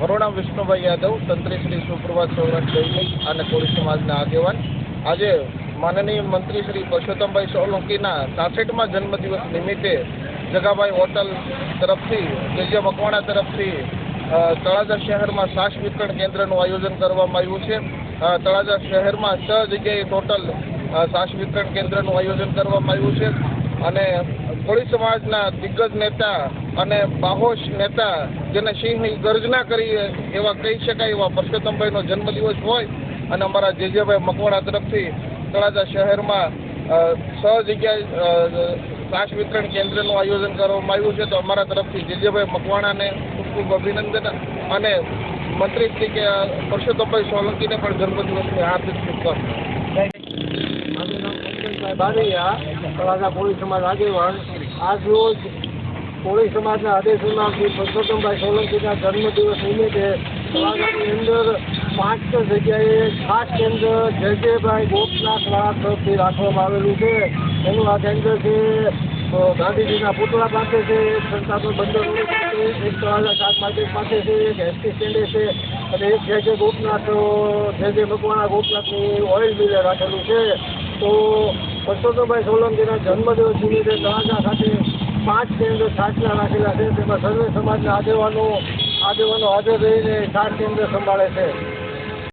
મારું નામ વિષ્ણુભાઈ યાદવ, તંત્રી શ્રી સુપ્રભાત સૌરાષ્ટ્ર દૈનિક અને કોળી સમાજના આગેવાન. આજે માનનીય મંત્રી શ્રી પરસોત્તમભાઈ સોલંકીના 66મા જન્મદિવસ નિમિત્તે જગાભાઈ હોટલ તરફથી, જે મકવાણા તરફથી તળાજા શહેરમાં છાશ વિતરણ કેન્દ્રનું આયોજન કરવામાં આવ્યું છે. તળાજા શહેરમાં 6 જગ્યાએ ટોટલ છાશ વિતરણ કેન્દ્રનું આયોજન કરવામાં આવ્યું છે અને કોળી સમાજના દિગ્ગજ નેતા અને બાહોશ નેતા, જેને સિંહની ગર્જના કરી એવા કહી શકાય એવા પરસોત્તમભાઈનો જન્મદિવસ હોય અને અમારા જેજેભાઈ મકવાણા તરફથી તળાજા શહેરમાં 6 જગ્યાએ છાશ વિતરણ કેન્દ્રનું આયોજન કરવામાં આવ્યું છે. તો અમારા તરફથી જેજેભાઈ મકવાણાને ખૂબ ખૂબ અભિનંદન અને મંત્રી શ્રી કે પરસોત્તમભાઈ સોલંકીને પણ જન્મદિવસની હાર્દિક શુભકામના. તળાજા કોળી સમાજ આગેવાન. આજ રોજ કોળી સમાજના આદેશોના શ્રી પરસોત્તમભાઈ સોલંકીના જન્મદિવસ નિમિત્તે તળાજાની અંદર 5 જગ્યાએ ખાસ કેન્દ્ર જયજયભાઈ ગોપનાથવાળા તરફથી રાખવામાં આવેલું છે. એનું આ કેન્દ્ર છે ગાંધીજીના પુતળા પાસે છે, સંતાપર બંદર પાસે, એક તળાજા શાક માર્કેટ પાસે છે, એક એસટી સ્ટેન્ડે છે અને એક જય ગોપનાથ, જય મકવાણા ગોપનાથની ઓઇલ મિલે રાખેલું છે. તો પરસોત્તમભાઈ સોલંકીના જન્મદિવસ નિમિત્તે તળાજા ખાતે 5 કેન્દ્ર છાશના રાખેલા છે. તેમાં સર્વે સમાજના આગેવાનો હાજર રહીને 7 કેન્દ્ર સંભાળે છે.